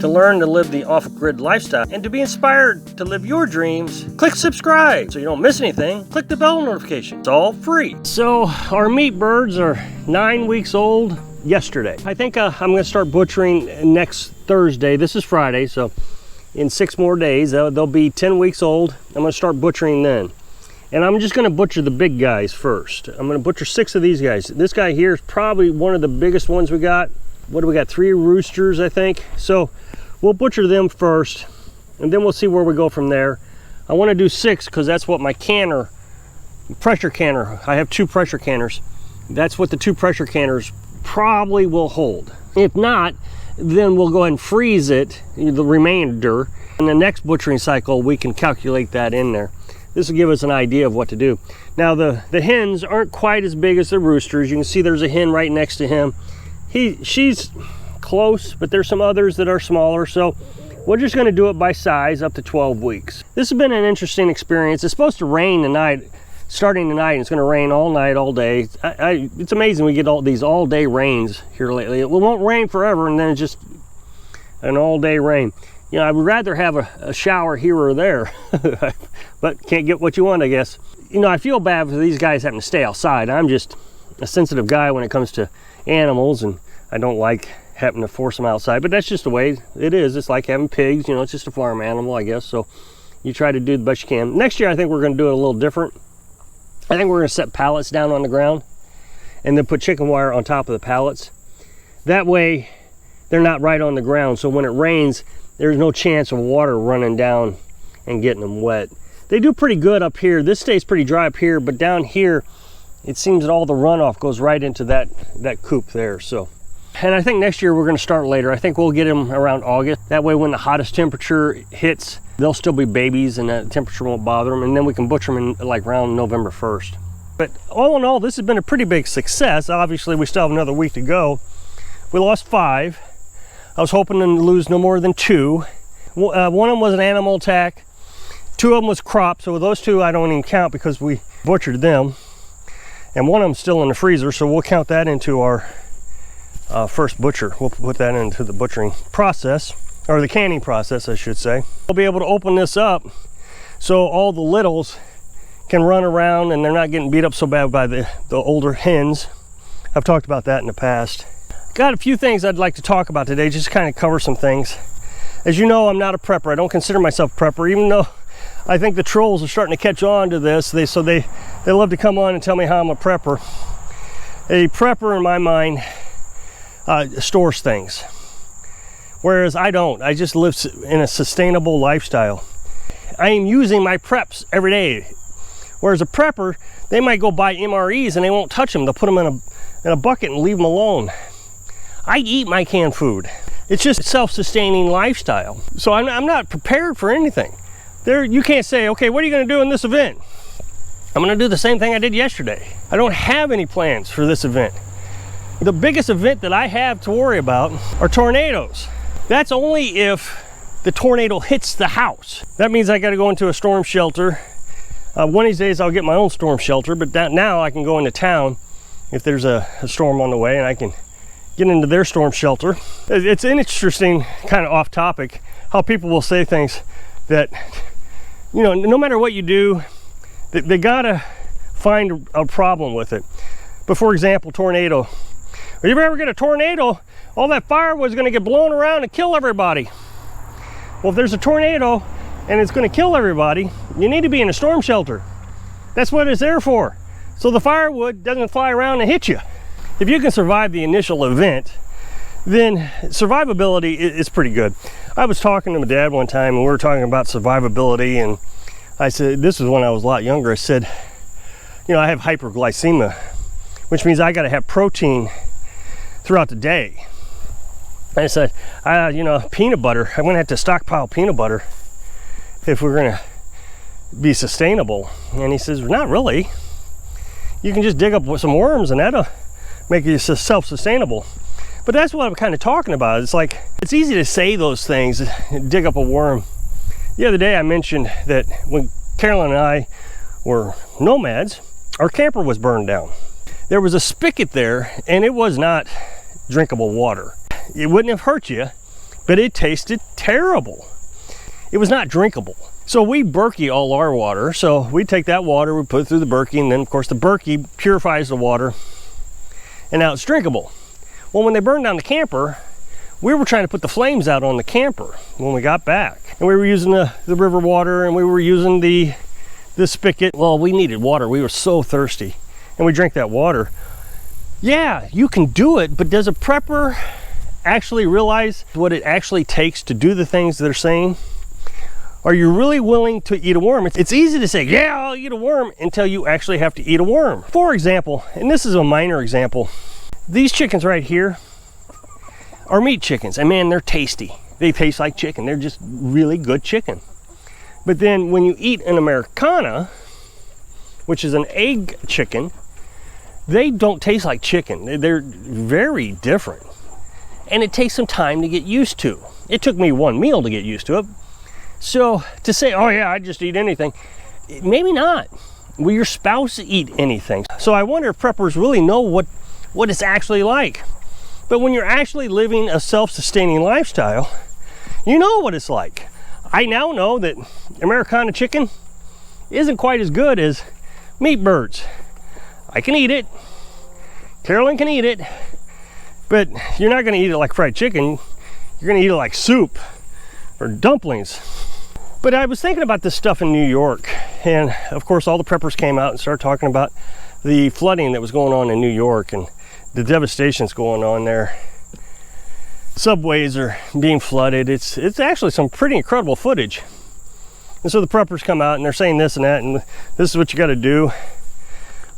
To learn to live the off-grid lifestyle and to be inspired to live your dreams, click subscribe so you don't miss anything. Click the bell notification. It's all free. So our meat birds are 9 weeks old yesterday. I think I'm going to start butchering next Thursday. This is Friday, so in 6 more days they'll be 10 weeks old. I'm going to start butchering then. And I'm just going to butcher the big guys first. I'm going to butcher 6 of these guys. This guy here is probably one of the biggest ones we got. What do we got? 3 roosters, I think. So we'll butcher them first, and then we'll see where we go from there. I want to do 6 because that's what my canner, pressure canner, I have 2 pressure canners. That's what the 2 pressure canners probably will hold. If not, then we'll go ahead and freeze it, the remainder. In the next butchering cycle, we can calculate that in there. This will give us an idea of what to do. Now the hens aren't quite as big as the roosters. You can see there's a hen right next to him. She's close, but there's some others that are smaller, so we're just going to do it by size up to 12 weeks. This has been an interesting experience. It's supposed to rain tonight, starting tonight, and it's going to rain all night, all day. It's amazing we get all these all-day rains here lately. It won't rain forever, and then it's just an all-day rain. You know, I would rather have a shower here or there, but can't get what you want, I guess. You know, I feel bad for these guys having to stay outside. I'm just a sensitive guy when it comes to animals, and I don't like having to force them outside, but that's just the way it is. It's like having pigs, you know, it's just a farm animal, I guess. So you try to do the best you can. Next year, I think we're going to do it a little different. I think we're going to set pallets down on the ground and then put chicken wire on top of the pallets. That way, they're not right on the ground. So when it rains, there's no chance of water running down and getting them wet. They do pretty good up here. This stays pretty dry up here, but down here, it seems that all the runoff goes right into that coop there. So, and I think next year we're going to start later. I think we'll get them around August. That way when the hottest temperature hits, they'll still be babies and the temperature won't bother them. And then we can butcher them in like around November 1st. But all in all, this has been a pretty big success. Obviously, we still have another week to go. We lost 5. I was hoping to lose no more than 2. One of them was an animal attack. 2 of them was crop. So with those 2, I don't even count because we butchered them. And one of them's still in the freezer, so we'll count that into our first butcher. We'll put that into the butchering process, or the canning process, I should say. We'll be able to open this up so all the littles can run around and they're not getting beat up so bad by the older hens. I've talked about that in the past. Got a few things I'd like to talk about today, just to kind of cover some things. As you know, I'm not a prepper. I don't consider myself a prepper, even though I think the trolls are starting to catch on to this. They love to come on and tell me how I'm a prepper. A prepper, in my mind, stores things, whereas I don't. I just live in a sustainable lifestyle. I am using my preps every day, whereas a prepper, they might go buy MREs and they won't touch them. They'll put them in a bucket and leave them alone. I eat my canned food. It's just a self-sustaining lifestyle. So I'm not prepared for anything. You can't say, okay, what are you going to do in this event? I'm going to do the same thing I did yesterday. I don't have any plans for this event. The biggest event that I have to worry about are tornadoes. That's only if the tornado hits the house. That means I got to go into a storm shelter. One of these days I'll get my own storm shelter, but now I can go into town if there's a storm on the way, and I can get into their storm shelter. It's an interesting kind of off topic how people will say things that, you know, no matter what you do, they gotta find a problem with it. But for example, tornado. If you ever get a tornado, all that firewood's gonna get blown around and kill everybody. Well, if there's a tornado and it's gonna kill everybody, you need to be in a storm shelter. That's what it's there for. So the firewood doesn't fly around and hit you. If you can survive the initial event, then survivability is pretty good. I was talking to my dad one time and we were talking about survivability, and I said, this was when I was a lot younger, I said, you know, I have hyperglycemia, which means I gotta have protein throughout the day. I said, you know, peanut butter, I'm gonna have to stockpile peanut butter if we're gonna be sustainable. And he says, not really. You can just dig up some worms and that'll make you self-sustainable. But that's what I'm kind of talking about. It's like, it's easy to say those things, dig up a worm. The other day I mentioned that when Carolyn and I were nomads, our camper was burned down. There was a spigot there and it was not drinkable water. It wouldn't have hurt you, but it tasted terrible. It was not drinkable. So we Berkey all our water. So we take that water, we put it through the Berkey, and then of course the Berkey purifies the water, and now it's drinkable. Well, when they burned down the camper, we were trying to put the flames out on the camper when we got back. And we were using the river water, and we were using the spigot. Well, we needed water. We were so thirsty, and we drank that water. Yeah, you can do it, but does a prepper actually realize what it actually takes to do the things they're saying? Are you really willing to eat a worm? It's easy to say, yeah, I'll eat a worm, until you actually have to eat a worm. For example, and this is a minor example, these chickens right here are meat chickens, and man, they're tasty. They taste like chicken. They're just really good chicken. But then when you eat an Americana, which is an egg chicken, they don't taste like chicken. They're very different. And it takes some time to get used to. It took me one meal to get used to it. So to say, oh yeah, I just eat anything, maybe not. Will your spouse eat anything? So I wonder if preppers really know what it's actually like. But when you're actually living a self-sustaining lifestyle, you know what it's like. I now know that Americana chicken isn't quite as good as meat birds. I can eat it. Carolyn can eat it. But you're not going to eat it like fried chicken. You're going to eat it like soup or dumplings. But I was thinking about this stuff in New York, and of course all the preppers came out and started talking about the flooding that was going on in New York and the devastation's going on there. Subways are being flooded. It's actually some pretty incredible footage. And so the preppers come out and they're saying this and that, and this is what you got to do.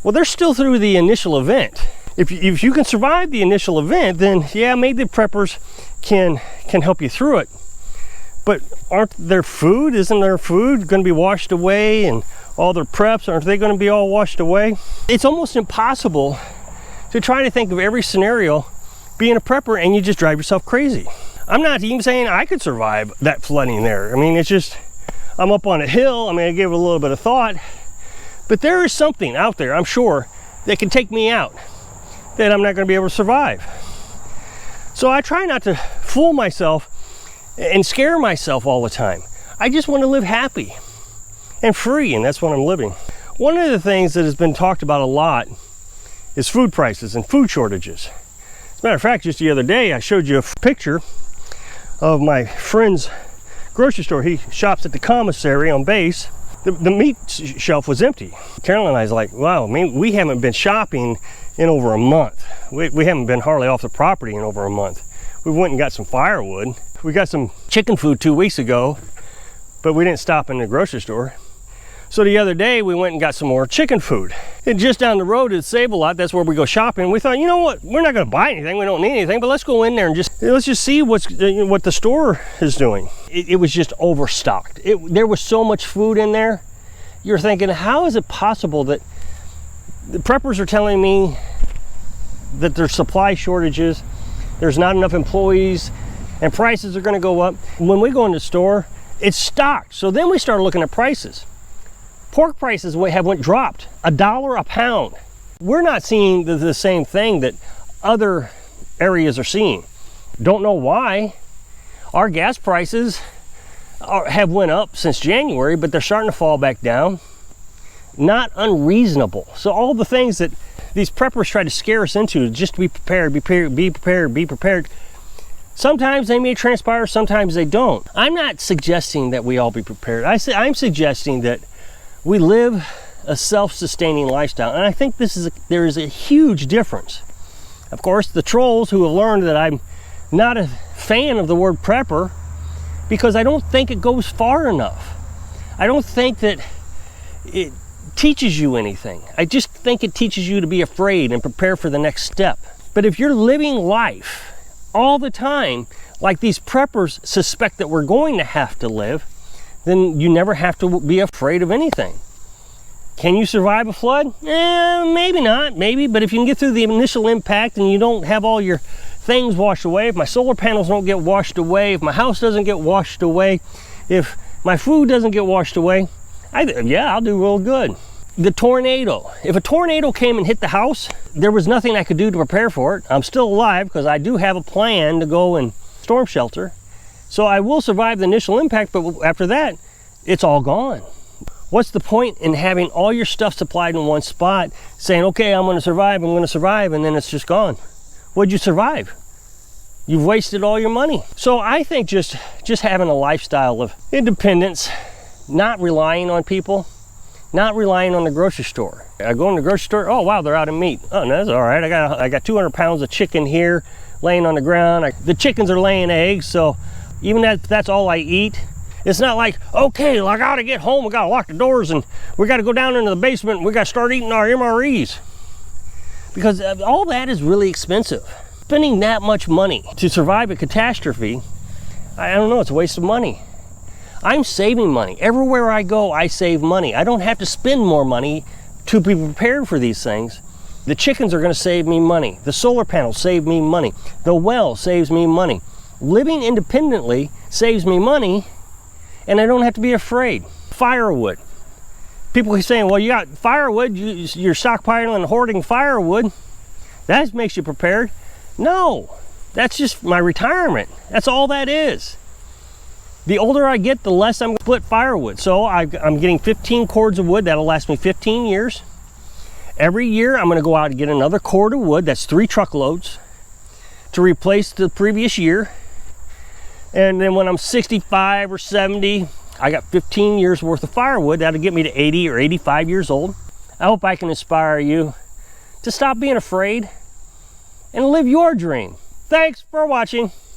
Well, they're still through the initial event. If you can survive the initial event, then yeah, maybe the preppers can help you through it. But isn't their food going to be washed away, and all their preps, aren't they going to be all washed away? It's almost impossible to try to think of every scenario being a prepper, and you just drive yourself crazy. I'm not even saying I could survive that flooding there. I mean, it's just, I'm up on a hill. I mean, I gave it a little bit of thought, but there is something out there, I'm sure, that can take me out, that I'm not going to be able to survive. So I try not to fool myself and scare myself all the time. I just want to live happy and free, and that's what I'm living. One of the things that has been talked about a lot is food prices and food shortages. As a matter of fact, just the other day I showed you a picture of my friend's grocery store. He shops at the commissary on base. The meat shelf was empty. Carolyn and I was like, wow, man, we haven't been shopping in over a month. We haven't been hardly off the property in over a month. We went and got some firewood. We got some chicken food 2 weeks ago, but we didn't stop in the grocery store. So the other day we went and got some more chicken food. And just down the road at Save-A-Lot, that's where we go shopping. We thought, you know what, we're not gonna buy anything, we don't need anything, but let's go in there and let's just see what the store is doing. It was just overstocked. There was so much food in there. You're thinking, how is it possible that the preppers are telling me that there's supply shortages, there's not enough employees, and prices are gonna go up. When we go in the store, it's stocked. So then we started looking at prices. Pork prices went dropped $1 a pound. We're not seeing the same thing that other areas are seeing. Don't know why. Our gas prices have went up since January, but they're starting to fall back down. Not unreasonable. So all the things that these preppers try to scare us into, just to be prepared, be prepared, be prepared. Sometimes they may transpire, sometimes they don't. I'm not suggesting that we all be prepared. I'm suggesting that we live a self-sustaining lifestyle, and I think there is a huge difference. Of course, the trolls who have learned that I'm not a fan of the word prepper, because I don't think it goes far enough. I don't think that it teaches you anything. I just think it teaches you to be afraid and prepare for the next step. But if you're living life all the time like these preppers suspect that we're going to have to live, then you never have to be afraid of anything. Can you survive a flood? Maybe not, maybe, but if you can get through the initial impact and you don't have all your things washed away, if my solar panels don't get washed away, if my house doesn't get washed away, if my food doesn't get washed away, I'll do real good. The tornado. If a tornado came and hit the house, there was nothing I could do to prepare for it. I'm still alive because I do have a plan to go and storm shelter. So I will survive the initial impact, but after that, it's all gone. What's the point in having all your stuff supplied in one spot, saying, okay, I'm gonna survive, and then it's just gone? What'd you survive? You've wasted all your money. So I think just having a lifestyle of independence, not relying on people, not relying on the grocery store. I go in the grocery store, oh wow, they're out of meat. Oh, no, that's all right. I got 200 pounds of chicken here laying on the ground. The chickens are laying eggs, so even if that's all I eat, it's not like, okay, I gotta get home, we gotta lock the doors, and we gotta go down into the basement, and we gotta start eating our MREs. Because all that is really expensive. Spending that much money to survive a catastrophe, I don't know, it's a waste of money. I'm saving money. Everywhere I go, I save money. I don't have to spend more money to be prepared for these things. The chickens are gonna save me money. The solar panels save me money. The well saves me money. Living independently saves me money, and I don't have to be afraid. Firewood. People are saying, well, you got firewood, you're stockpiling and hoarding firewood. That makes you prepared. No, that's just my retirement. That's all that is. The older I get, the less I'm gonna split firewood. So I'm getting 15 cords of wood. That'll last me 15 years. Every year, I'm gonna go out and get another cord of wood. That's 3 truckloads to replace the previous year. And then when I'm 65 or 70, I got 15 years worth of firewood. That'll get me to 80 or 85 years old. I hope I can inspire you to stop being afraid and live your dream. Thanks for watching.